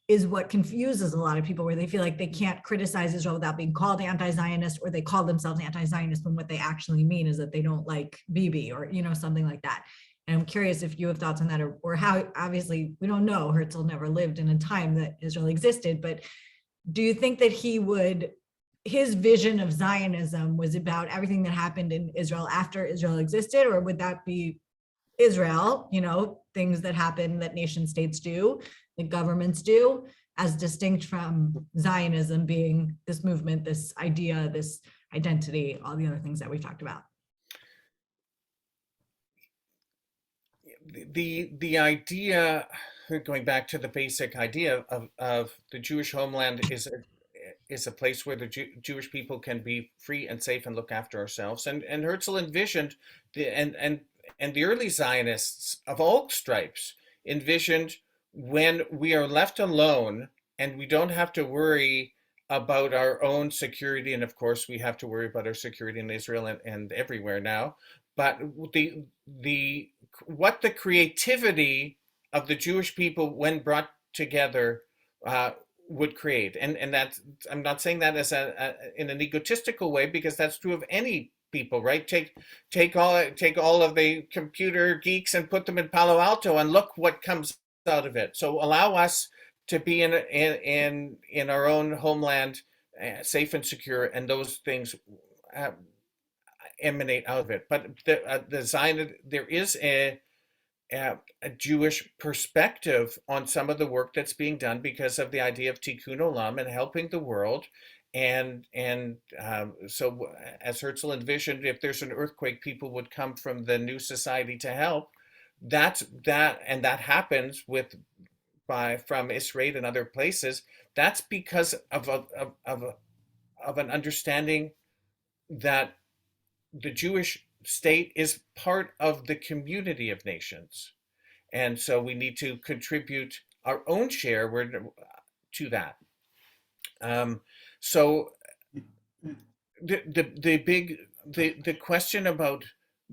is what confuses a lot of people, where they feel like they can't criticize Israel without being called anti-Zionist, or they call themselves anti-Zionist when what they actually mean is that they don't like Bibi, or, something like that. And I'm curious if you have thoughts on that, or how. Obviously we don't know, Herzl never lived in a time that Israel existed, but do you think that his vision of Zionism was about everything that happened in Israel after Israel existed, or would that be Israel, things that happen that nation states do, that governments do, as distinct from Zionism being this movement, this idea, this identity, all the other things that we talked about? The idea, going back to the basic idea of the Jewish homeland, is a place where the Jewish people can be free and safe and look after ourselves. And Herzl envisioned and the early Zionists of all stripes envisioned, when we are left alone and we don't have to worry about our own security, and of course we have to worry about our security in Israel and everywhere now, but what the creativity of the Jewish people when brought together would create, and that's, I'm not saying that as in an egotistical way, because that's true of any people, right? Take all of the computer geeks and put them in Palo Alto, and look what comes out of it. So allow us to be in our own homeland, safe and secure, and those things emanate out of it. But the Zionist, there is a Jewish perspective on some of the work that's being done because of the idea of tikkun olam and helping the world. And so as Herzl envisioned, if there's an earthquake, people would come from the new society to help. That happens from Israel and other places. That's because of an understanding that the Jewish state is part of the community of nations, and so we need to contribute our own share to that. So the big the question about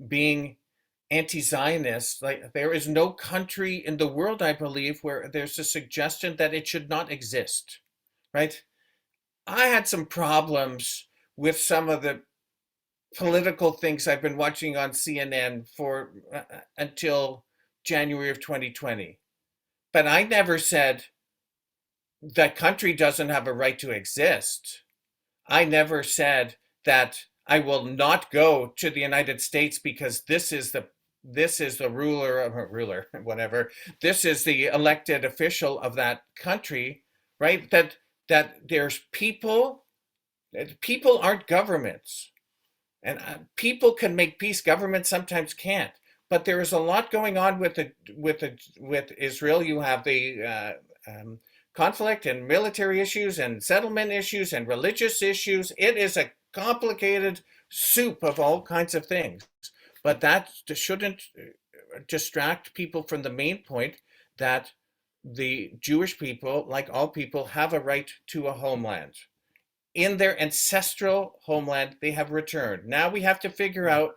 being anti-Zionist, like there is no country in the world, I believe, where there's a suggestion that it should not exist, right? I had some problems with some of the political things I've been watching on CNN for until January of 2020. But I never said that country doesn't have a right to exist. I never said that I will not go to the United States because this is the ruler, whatever. This is the elected official of that country, right? That there's people aren't governments. And people can make peace. Governments sometimes can't. But there is a lot going on with Israel. You have the conflict and military issues and settlement issues and religious issues. It is a complicated soup of all kinds of things. But that shouldn't distract people from the main point that the Jewish people, like all people, have a right to a homeland. In their ancestral homeland, they have returned. Now we have to figure out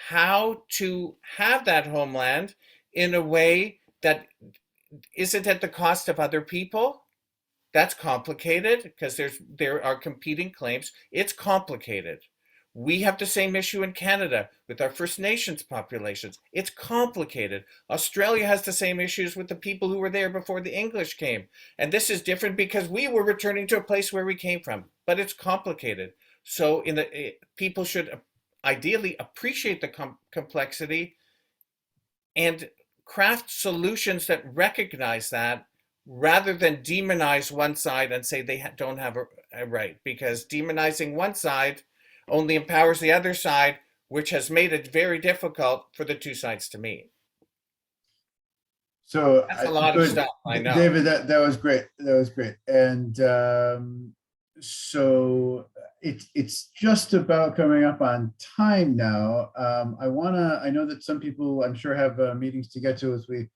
how to have that homeland in a way that isn't at the cost of other people. That's complicated because there are competing claims. It's complicated. We have the same issue in Canada with our First Nations populations. It's complicated. Australia has the same issues with the people who were there before the English came. And this is different because we were returning to a place where we came from, but it's complicated. So people should ideally appreciate the complexity and craft solutions that recognize that rather than demonize one side and say they don't have a right, because demonizing one side only empowers the other side, which has made it very difficult for the two sides to meet. So that's a lot of stuff, I know. David, that was great. That was great. And so it's just about coming up on time now. I know that some people, I'm sure, have meetings to get to as we,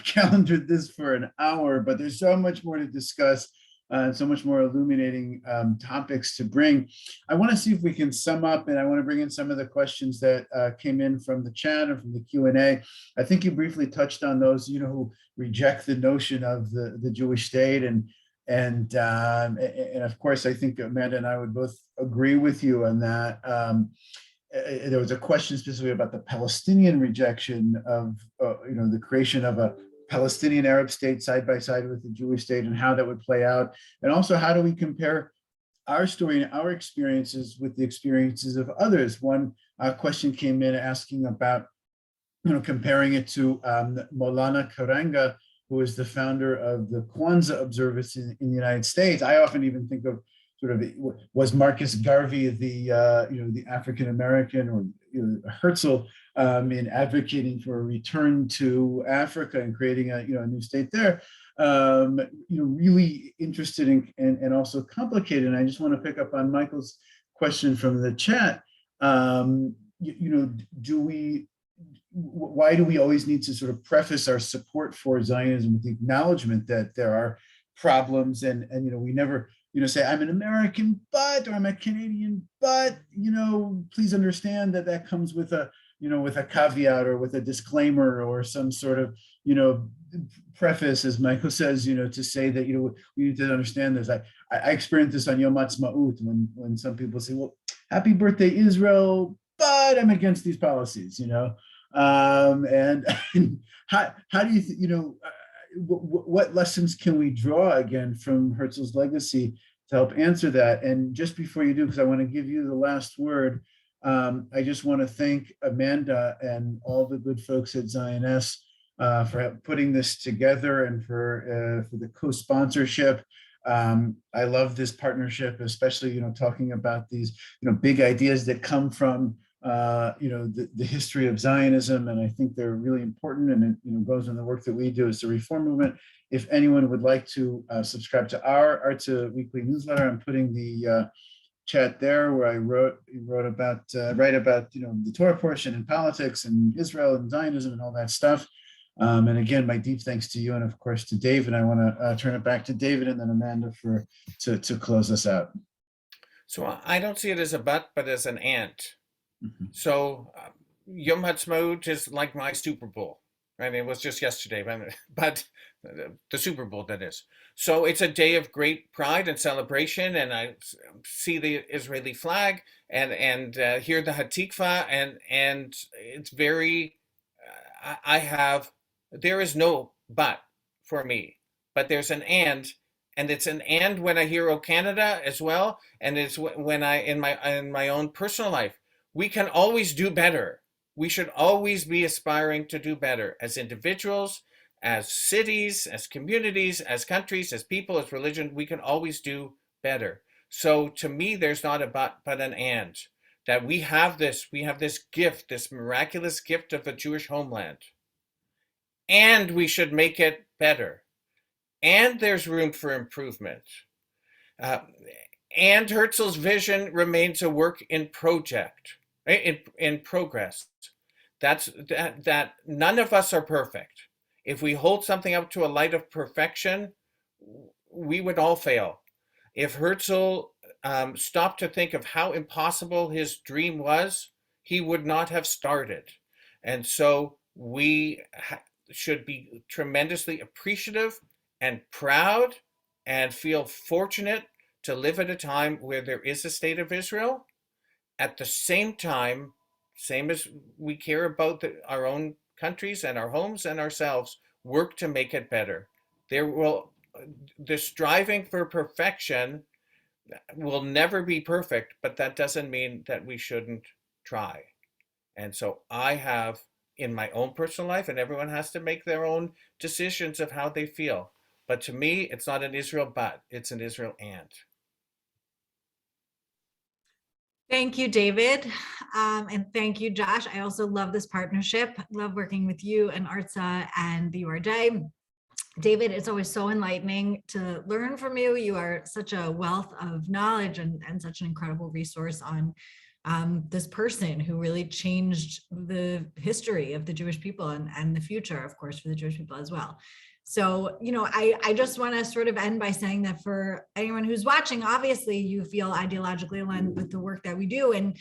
calendared this for an hour, but there's so much more to discuss. And so much more illuminating topics to bring. I want to see if we can sum up, and I want to bring in some of the questions that came in from the chat and from the Q&A. I think you briefly touched on those, who reject the notion of the Jewish state, and of course, I think Amanda and I would both agree with you on that. There was a question specifically about the Palestinian rejection of, the creation of a Palestinian Arab state side by side with the Jewish state and how that would play out. And also, how do we compare our story and our experiences with the experiences of others? One question came in asking about, comparing it to Maulana Karanga, who is the founder of the Kwanzaa observance in the United States. I often even think of was Marcus Garvey the African American, or Herzl in advocating for a return to Africa and creating a new state there. Really interested and also complicated. And I just want to pick up on Michael's question from the chat. Why do we always need to sort of preface our support for Zionism with the acknowledgement that there are problems, and we never say I'm an American but, or I'm a Canadian but, please understand that comes with a with a caveat or with a disclaimer or some sort of preface, as Michael says, to say that we need to understand this. I experienced this on Yom Ha'atzmaut when some people say, well, happy birthday Israel, but I'm against these policies, and how do you what lessons can we draw again from Herzl's legacy to help answer that? And just before you do, because I want to give you the last word, I just want to thank Amanda and all the good folks at Zionist for putting this together and for the co-sponsorship. I love this partnership, especially talking about these big ideas that come from the history of Zionism, and I think they're really important, and it goes in the work that we do as the Reform Movement. If anyone would like to subscribe to our ARZA weekly newsletter, I'm putting the chat there where I write about the Torah portion and politics and Israel and Zionism and all that stuff. And again, my deep thanks to you and of course to Dave. And I want to turn it back to David and then Amanda to close us out. So I don't see it as a but as an and. Mhm. So Yom Ha'atzmaut is like my Super Bowl. Right? It was just yesterday, but the Super Bowl, that is. So it's a day of great pride and celebration, and I see the Israeli flag and hear the Hatikvah, and it's very. I have. There is no but for me, but there's an and it's an and when I hear "O Canada" as well, and it's when I in my own personal life, we can always do better. We should always be aspiring to do better as individuals, as cities, as communities, as countries, as people, as religion. We can always do better. So to me, there's not a but an and. That we have this gift, this miraculous gift of a Jewish homeland, and we should make it better. And there's room for improvement. Uh, and Herzl's vision remains a work in project, in progress. That none of us are perfect. If we hold something up to a light of perfection, we would all fail. If Herzl stopped to think of how impossible his dream was, he would not have started. And so we should be tremendously appreciative and proud and feel fortunate to live at a time where there is a state of Israel. At the same time, same as we care about our own countries and our homes and ourselves, work to make it better. The striving for perfection will never be perfect, but that doesn't mean that we shouldn't try. And so I have in my own personal life, and everyone has to make their own decisions of how they feel. But to me, it's not an Israel but, it's an Israel and. Thank you, David. And thank you, Josh. I also love this partnership. Love working with you and ARZA and the URJ. David, it's always so enlightening to learn from you. You are such a wealth of knowledge and such an incredible resource on this person who really changed the history of the Jewish people and the future, of course, for the Jewish people as well. So, I just want to sort of end by saying that for anyone who's watching, obviously you feel ideologically aligned with the work that we do, and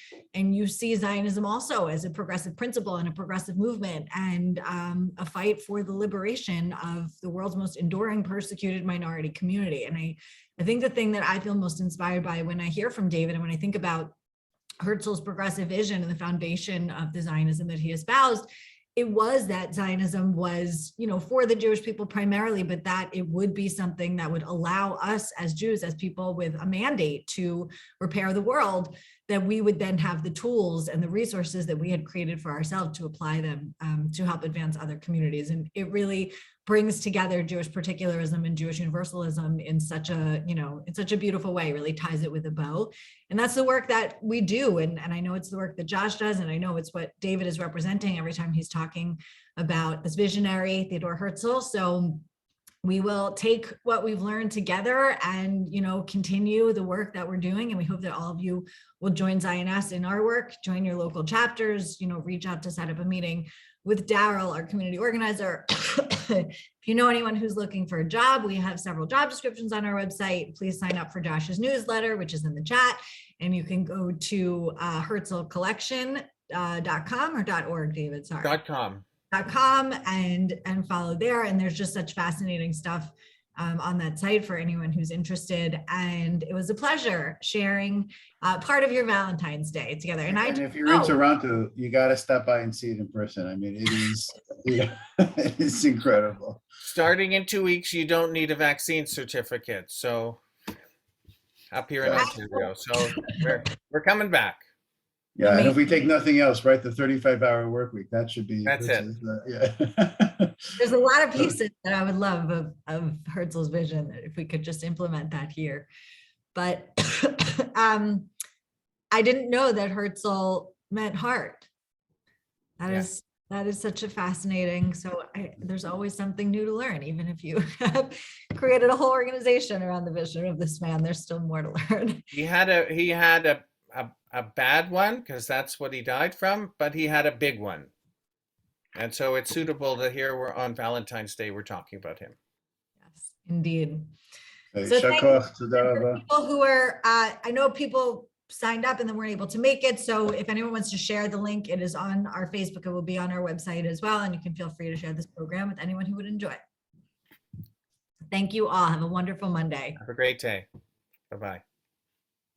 you see Zionism also as a progressive principle and a progressive movement and a fight for the liberation of the world's most enduring persecuted minority community. And I think the thing that I feel most inspired by when I hear from David and when I think about Herzl's progressive vision and the foundation of the Zionism that he espoused, it was that Zionism was, for the Jewish people primarily, but that it would be something that would allow us as Jews, as people with a mandate to repair the world, that we would then have the tools and the resources that we had created for ourselves to apply them to help advance other communities. And it really brings together Jewish particularism and Jewish universalism in such a beautiful way, really ties it with a bow. And that's the work that we do. And I know it's the work that Josh does, and I know it's what David is representing every time he's talking about this visionary, Theodor Herzl. So we will take what we've learned together and, continue the work that we're doing. And we hope that all of you will join Zionist in our work, join your local chapters, reach out to set up a meeting with Daryl, our community organizer. If you know anyone who's looking for a job, we have several job descriptions on our website. Please sign up for Josh's newsletter, which is in the chat. And you can go to herzlcollection.com or .org, David, sorry. .com and follow there. And there's just such fascinating stuff on that site for anyone who's interested. And it was a pleasure sharing part of your Valentine's Day together. And if you're in Toronto, you got to stop by and see it in person. I mean, it is, it's incredible. Starting in 2 weeks, you don't need a vaccine certificate. So up here in Ontario. So we're coming back. Yeah, and if we take nothing else, right, the 35-hour work week, that should be. That's it. Yeah. There's a lot of pieces that I would love of Herzl's vision, if we could just implement that here. But I didn't know that Herzl meant heart. That is such a fascinating. So there's always something new to learn, even if you have created a whole organization around the vision of this man. There's still more to learn. He had a bad one, because that's what he died from, but he had a big one. And so it's suitable that here we're on Valentine's Day, we're talking about him. Yes, indeed. So יישר thank כוח, תודה for רבה. people who are, I know people signed up and then weren't able to make it. So if anyone wants to share the link, it is on our Facebook. It will be on our website as well. And you can feel free to share this program with anyone who would enjoy it. Thank you all. Have a wonderful Monday. Have a great day. Bye-bye.